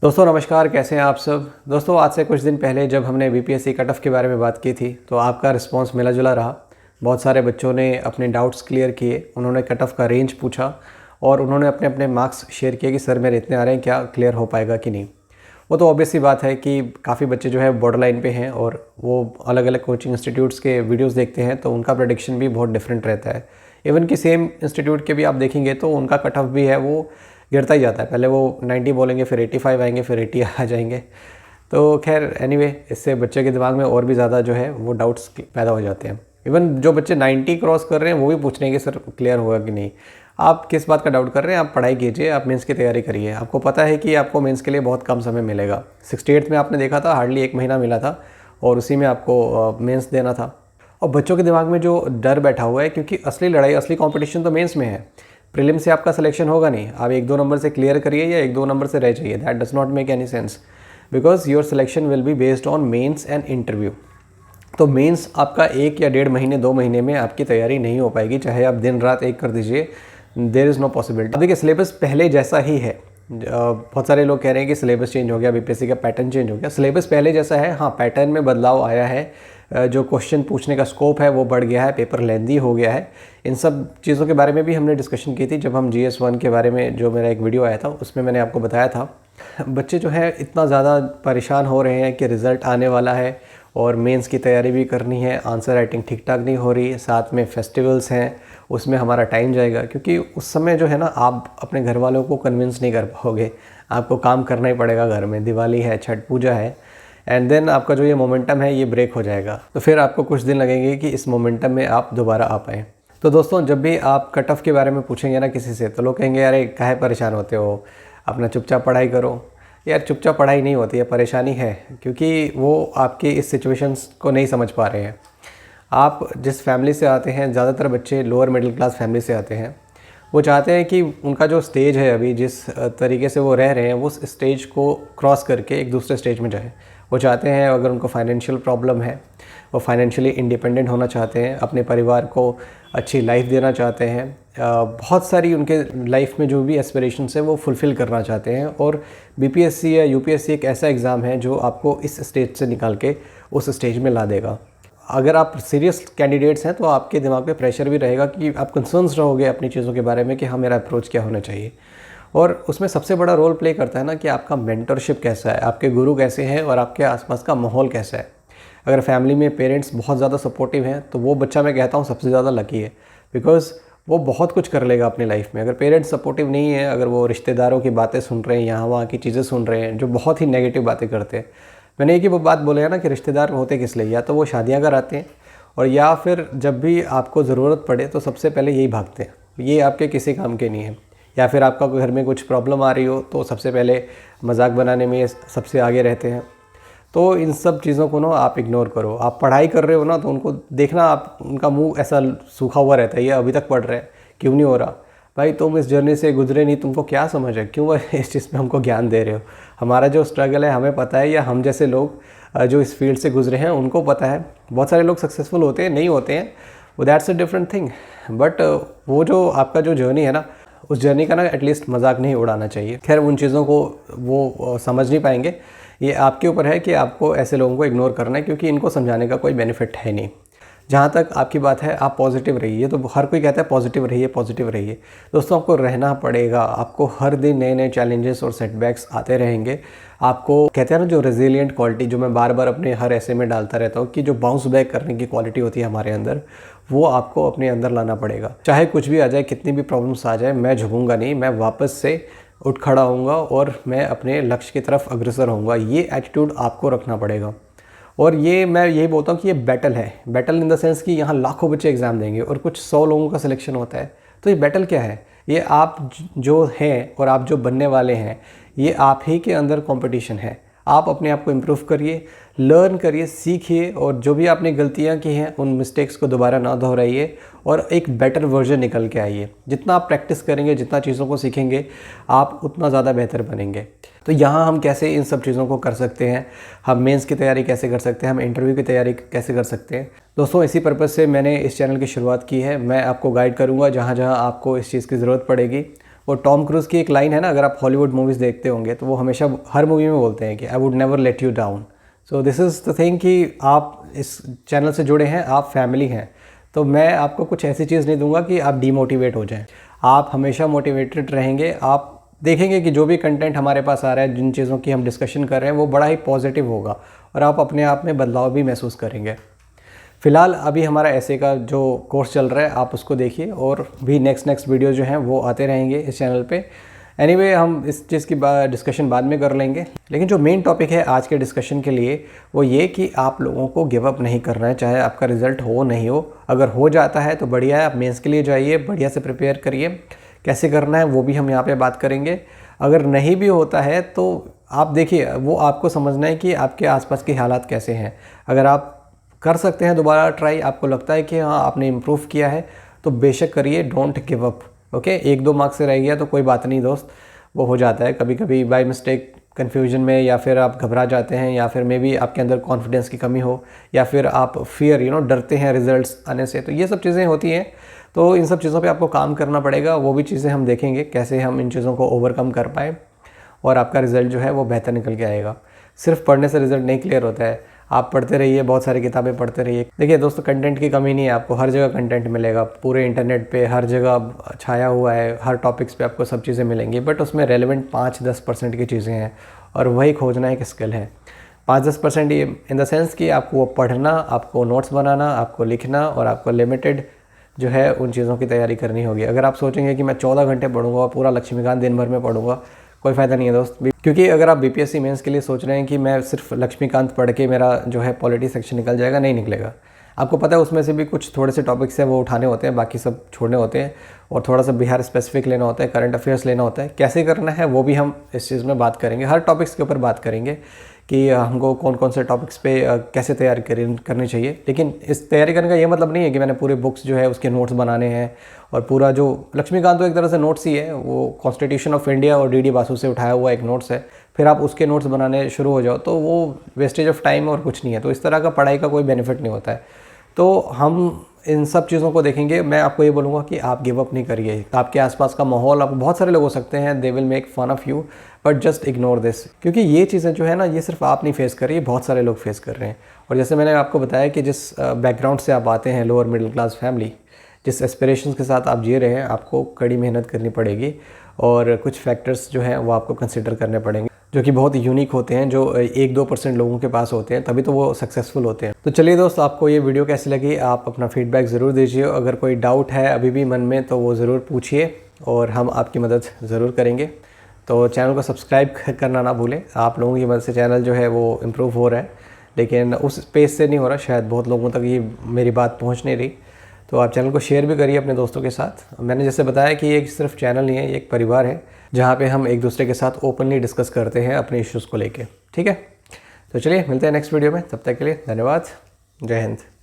दोस्तों नमस्कार, कैसे हैं आप सब। दोस्तों आज से कुछ दिन पहले जब हमने बीपीएससी कट ऑफ के बारे में बात की थी तो आपका रिस्पांस मिला जुला रहा। बहुत सारे बच्चों ने अपने डाउट्स क्लियर किए, उन्होंने कट ऑफ का रेंज पूछा और उन्होंने अपने अपने मार्क्स शेयर किए कि सर मेरे इतने आ रहे हैं, क्या क्लियर हो पाएगा कि नहीं। वो तो ऑब्वियस सी बात है कि काफ़ी बच्चे जो है बॉर्डर लाइन पे हैं और वो अलग अलग कोचिंग इंस्टीट्यूट्स के वीडियोस देखते हैं तो उनका प्रेडिक्शन भी बहुत डिफरेंट रहता है। इवन कि सेम इंस्टीट्यूट के भी आप देखेंगे तो उनका कट ऑफ भी है वो गिरता ही जाता है। पहले वो 90 बोलेंगे, फिर 85 आएंगे, फिर 80 आ जाएंगे। तो खैर एनीवे, इससे बच्चे के दिमाग में और भी ज़्यादा जो है वो डाउट्स पैदा हो जाते हैं। इवन जो बच्चे 90 क्रॉस कर रहे हैं वो भी पूछ रहे हैं कि सर क्लियर होगा कि नहीं। आप किस बात का डाउट कर रहे हैं? आप पढ़ाई कीजिए, आप मेंस की तैयारी करिए। आपको पता है कि आपको मेंस के लिए बहुत कम समय मिलेगा। 68 में आपने देखा था हार्डली 1 महीना मिला था और उसी में आपको मेंस देना था। और बच्चों के दिमाग में जो डर बैठा हुआ है, क्योंकि असली लड़ाई, असली कंपटीशन तो मेंस में है। प्रीलिम से आपका सिलेक्शन होगा नहीं। आप 1-2 नंबर से क्लियर करिए या 1-2 नंबर से रह जाइए, that does not make any sense, because your selection will be based on mains and interview. तो मेंस आपका 1 या 1.5 महीने 2 महीने में आपकी तैयारी नहीं हो पाएगी, चाहे आप दिन रात एक कर दीजिए, देयर इज़ नो पॉसिबिलिटी। देखिए सिलेबस पहले जैसा ही है। बहुत सारे लोग कह रहे हैं कि सिलेबस चेंज हो गया, बीपीएससी का पैटर्न चेंज हो गया। सिलेबस पहले जैसा है, हाँ पैटर्न में बदलाव आया है। जो क्वेश्चन पूछने का स्कोप है वो बढ़ गया है, पेपर लेंदी हो गया है। इन सब चीज़ों के बारे में भी हमने डिस्कशन की थी जब हम GS1 के बारे में, जो मेरा एक वीडियो आया था उसमें मैंने आपको बताया था। बच्चे जो है इतना ज़्यादा परेशान हो रहे हैं कि रिज़ल्ट आने वाला है और मेंस की तैयारी भी करनी है, आंसर राइटिंग ठीक ठाक नहीं हो रही, साथ में फेस्टिवल्स हैं, उसमें हमारा टाइम जाएगा। क्योंकि उस समय जो है ना, आप अपने घर वालों को कन्विंस नहीं कर पाओगे, आपको काम करना ही पड़ेगा घर में। दिवाली है, छठ पूजा है, एंड देन आपका जो ये मोमेंटम है ये ब्रेक हो जाएगा। तो फिर आपको कुछ दिन लगेंगे कि इस मोमेंटम में आप दोबारा आ पाएँ। तो दोस्तों जब भी आप कट ऑफ के बारे में पूछेंगे ना किसी से, तो लोग कहेंगे अरे काहे परेशान होते हो, अपना चुपचाप पढ़ाई करो। यार चुपचाप पढ़ाई नहीं होती है, परेशानी है, क्योंकि वो आपकी इस सिचुएशंस को नहीं समझ पा रहे हैं। आप जिस फैमिली से आते हैं, ज़्यादातर बच्चे लोअर मिडिल क्लास फैमिली से आते हैं, वो चाहते हैं कि उनका जो स्टेज है अभी, जिस तरीके से वो रह रहे हैं, वो उस स्टेज को क्रॉस करके एक दूसरे स्टेज में जाए। वो चाहते हैं, अगर उनको फाइनेंशियल प्रॉब्लम है, वो फाइनेंशियली इंडिपेंडेंट होना चाहते हैं, अपने परिवार को अच्छी लाइफ देना चाहते हैं। बहुत सारी उनके लाइफ में जो भी एस्पिरेशंस है वो फुलफ़िल करना चाहते हैं। और बीपीएससी या यूपीएससी एक ऐसा एग्ज़ाम है जो आपको इस स्टेज से निकाल के उस स्टेज में ला देगा। अगर आप सीरियस कैंडिडेट्स हैं तो आपके दिमाग पे प्रेशर भी रहेगा कि आप कंसर्न्स रहोगे अपनी चीज़ों के बारे में कि हाँ मेरा अप्रोच क्या होना चाहिए। और उसमें सबसे बड़ा रोल प्ले करता है ना कि आपका मेंटरशिप कैसा है, आपके गुरु कैसे हैं और आपके आसपास का माहौल कैसा है। अगर फैमिली में पेरेंट्स बहुत ज़्यादा सपोर्टिव हैं तो वो बच्चा, मैं कहता हूँ, सबसे ज़्यादा लकी है, बिकॉज़ वो बहुत कुछ कर लेगा अपनी लाइफ में। अगर पेरेंट्स सपोर्टिव नहीं है, अगर वो रिश्तेदारों की बातें सुन रहे हैं, यहाँ वहाँ की चीज़ें सुन रहे हैं जो बहुत ही नेगेटिव बातें करते हैं। मैंने एक ही वो बात बोला है ना कि रिश्तेदार होते किस लिए, या तो वो शादियाँ कराते हैं और या फिर जब भी आपको ज़रूरत पड़े तो सबसे पहले यही भागते हैं। ये आपके किसी काम के नहीं है। या फिर आपका घर में कुछ प्रॉब्लम आ रही हो तो सबसे पहले मजाक बनाने में सबसे आगे रहते हैं। तो इन सब चीज़ों को ना आप इग्नोर करो। आप पढ़ाई कर रहे हो ना तो उनको देखना, आप उनका मुंह ऐसा सूखा हुआ रहता है, ये अभी तक पढ़ रहे हैं, क्यों नहीं हो रहा भाई, तुम इस जर्नी से गुजरे नहीं, तुमको क्या समझ है, क्यों इस चीज़ में हमको ज्ञान दे रहे हो। हमारा जो स्ट्रगल है हमें पता है, या हम जैसे लोग जो इस फील्ड से गुजरे हैं उनको पता है। बहुत सारे लोग सक्सेसफुल होते हैं, नहीं होते हैं, वो that's a different thing. But वो जो आपका जो जर्नी है ना, उस जर्नी का ना एटलीस्ट मजाक नहीं उड़ाना चाहिए। खैर उन चीज़ों को वो समझ नहीं पाएंगे। ये आपके ऊपर है कि आपको ऐसे लोगों को इग्नोर करना है, क्योंकि इनको समझाने का कोई बेनिफिट है नहीं। जहाँ तक आपकी बात है, आप पॉजिटिव रहिए। तो हर कोई कहता है पॉजिटिव रहिए, पॉजिटिव रहिए। दोस्तों आपको रहना पड़ेगा। आपको हर दिन नए नए चैलेंजेस और सेटबैक्स आते रहेंगे। आपको कहते हैं ना, जो रेजिलिएंट क्वालिटी, जो मैं बार बार अपने हर ऐसे में डालता रहता हूँ कि जो बाउंस बैक करने की क्वालिटी होती है हमारे अंदर, वो आपको अपने अंदर लाना पड़ेगा। चाहे कुछ भी आ जाए, कितनी भी प्रॉब्लम्स आ जाए, मैं झुकूंगा नहीं, मैं वापस से उठ खड़ा होऊंगा और मैं अपने लक्ष्य की तरफ अग्रसर होऊंगा। ये एटीट्यूड आपको रखना पड़ेगा। और ये मैं यही बोलता हूँ कि ये बैटल है। बैटल इन द सेंस कि यहाँ लाखों बच्चे एग्ज़ाम देंगे और कुछ 100 लोगों का सिलेक्शन होता है। तो ये बैटल क्या है? ये आप जो हैं और आप जो बनने वाले हैं, ये आप ही के अंदर कंपटीशन है। आप अपने आप को इम्प्रूव करिए, लर्न करिए, सीखिए, और जो भी आपने गलतियाँ की हैं उन मिस्टेक्स को दोबारा ना दोहराइए और एक बेटर वर्जन निकल के आइए। जितना आप प्रैक्टिस करेंगे, जितना चीज़ों को सीखेंगे, आप उतना ज़्यादा बेहतर बनेंगे। तो यहाँ हम कैसे इन सब चीज़ों को कर सकते हैं, हम मेंस की तैयारी कैसे कर सकते हैं, हम इंटरव्यू की तैयारी कैसे कर सकते हैं। दोस्तों इसी पर्पज़ से मैंने इस चैनल की शुरुआत की है। मैं आपको गाइड करूँगा जहाँ जहाँ आपको इस चीज़ की ज़रूरत पड़ेगी, वो टॉम क्रूज़ की एक लाइन है ना, अगर आप हॉलीवुड मूवीज़ देखते होंगे तो वो हमेशा हर मूवी में बोलते हैं कि I would never let you down. So this is the thing कि आप इस चैनल से जुड़े हैं, आप फैमिली हैं, तो मैं आपको कुछ ऐसी चीज़ नहीं दूंगा कि आप डीमोटिवेट हो जाएं। आप हमेशा मोटिवेटेड रहेंगे। आप देखेंगे कि जो भी कंटेंट हमारे पास आ रहा है, जिन चीज़ों की हम डिस्कशन कर रहे हैं, वो बड़ा ही पॉजिटिव होगा और आप अपने आप में बदलाव भी महसूस करेंगे। फ़िलहाल अभी हमारा ऐसे का जो कोर्स चल रहा है आप उसको देखिए, और भी नेक्स्ट वीडियो जो हैं वो आते रहेंगे इस चैनल पे। एनीवे हम इस चीज़ की डिस्कशन बाद में कर लेंगे, लेकिन जो मेन टॉपिक है आज के डिस्कशन के लिए वो ये कि आप लोगों को गिव अप नहीं करना है, चाहे आपका रिज़ल्ट हो नहीं हो। अगर हो जाता है तो बढ़िया है, आप मेंस के लिए जाइए, बढ़िया से प्रिपेयर करिए। कैसे करना है वो भी हम यहाँ पे बात करेंगे। अगर नहीं भी होता है तो आप देखिए, वो आपको समझना है कि आपके आसपास के हालात कैसे हैं। अगर आप कर सकते हैं दोबारा ट्राई, आपको लगता है कि हाँ आपने इम्प्रूव किया है, तो बेशक करिए, don't give up. Okay, 1-2 marks से रह गया तो कोई बात नहीं दोस्त, वो हो जाता है कभी कभी बाय मिस्टेक, कन्फ्यूजन में, या फिर आप घबरा जाते हैं, या फिर मे बी आपके अंदर कॉन्फिडेंस की कमी हो, या फिर आप फियर डरते हैं रिजल्ट्स आने से। तो ये सब चीज़ें होती हैं, तो इन सब चीज़ों पे आपको काम करना पड़ेगा। वो भी चीज़ें हम देखेंगे कैसे हम इन चीज़ों को ओवरकम कर पाएँ और आपका रिज़ल्ट जो है वो बेहतर निकल के आएगा। सिर्फ पढ़ने से रिज़ल्ट नहीं क्लियर होता है, आप पढ़ते रहिए, बहुत सारी किताबें पढ़ते रहिए। देखिए दोस्तों, कंटेंट की कमी नहीं है, आपको हर जगह कंटेंट मिलेगा, पूरे इंटरनेट पे हर जगह छाया हुआ है, हर टॉपिक्स पे आपको सब चीज़ें मिलेंगी, बट उसमें रेलेवेंट 5-10% की चीज़ें हैं और वही खोजना एक स्किल है। 5-10% ये इन द सेंस कि आपको वो पढ़ना, आपको नोट्स बनाना, आपको लिखना, और आपको लिमिटेड जो है उन चीज़ों की तैयारी करनी होगी। अगर आप सोचेंगे कि मैं 14 घंटे पढ़ूंगा, पूरा लक्ष्मीकांत दिन भर में पढ़ूंगा, कोई फ़ायदा नहीं है दोस्त। क्योंकि अगर आप बीपीएससी मेंस के लिए सोच रहे हैं कि मैं सिर्फ लक्ष्मीकांत पढ़ के मेरा जो है पॉलिटी सेक्शन निकल जाएगा, नहीं निकलेगा। आपको पता है उसमें से भी कुछ थोड़े से टॉपिक्स हैं वो उठाने होते हैं, बाकी सब छोड़ने होते हैं, और थोड़ा सा बिहार स्पेसिफिक लेना होता है, करंट अफेयर्स लेना होता है। कैसे करना है वो भी हम इस चीज़ में बात करेंगे, हर टॉपिक्स के ऊपर बात करेंगे कि हमको कौन कौन से टॉपिक्स पे कैसे तैयारी करनी चाहिए। लेकिन इस तैयारी करने का ये मतलब नहीं है कि मैंने पूरे बुक्स जो है उसके नोट्स बनाने हैं, और पूरा जो लक्ष्मीकांत तो एक तरह से नोट्स ही है, वो कॉन्स्टिट्यूशन ऑफ इंडिया और डीडी बासु से उठाया हुआ एक नोट्स है, फिर आप उसके नोट्स बनाने शुरू हो जाओ तो वो वेस्टेज ऑफ टाइम और कुछ नहीं है। तो इस तरह का पढ़ाई का कोई बेनिफिट नहीं होता है। तो हम इन सब चीज़ों को देखेंगे। मैं आपको ये बोलूँगा कि आप गिव अप नहीं करिए। आपके आसपास का माहौल, आप बहुत सारे लोग हो सकते हैं, they will make fun of you, but just ignore this, क्योंकि ये चीज़ें जो है ना, ये सिर्फ आप नहीं फेस कर रही है, बहुत सारे लोग फेस कर रहे हैं। और जैसे मैंने आपको बताया कि जिस बैकग्राउंड से आप आते हैं, लोअर मिडिल क्लास फैमिली, जिस एस्पिरेशंस के साथ आप जी रहे हैं, आपको कड़ी मेहनत करनी पड़ेगी, और कुछ फैक्टर्स जो हैं वो आपको कंसिडर करने पड़ेंगे, जो कि बहुत यूनिक होते हैं, जो 1-2% लोगों के पास होते हैं, तभी तो वो सक्सेसफुल होते हैं। तो चलिए दोस्त, आपको ये वीडियो कैसी लगी, आप अपना फीडबैक ज़रूर दीजिए। अगर कोई डाउट है अभी भी मन में तो वो ज़रूर पूछिए, और हम आपकी मदद ज़रूर करेंगे। तो चैनल को सब्सक्राइब करना ना भूलें। आप लोगों की मदद से चैनल जो है वो इम्प्रूव हो रहा है, लेकिन उस पेज से नहीं हो रहा, शायद बहुत लोगों तक ये मेरी बात पहुँच नहीं रही। तो आप चैनल को शेयर भी करिए अपने दोस्तों के साथ। मैंने जैसे बताया कि ये सिर्फ चैनल नहीं है, ये एक परिवार है जहाँ पे हम एक दूसरे के साथ ओपनली डिस्कस करते हैं अपने इश्यूज़ को लेके। ठीक है, तो चलिए मिलते हैं नेक्स्ट वीडियो में, तब तक के लिए धन्यवाद। जय हिंद।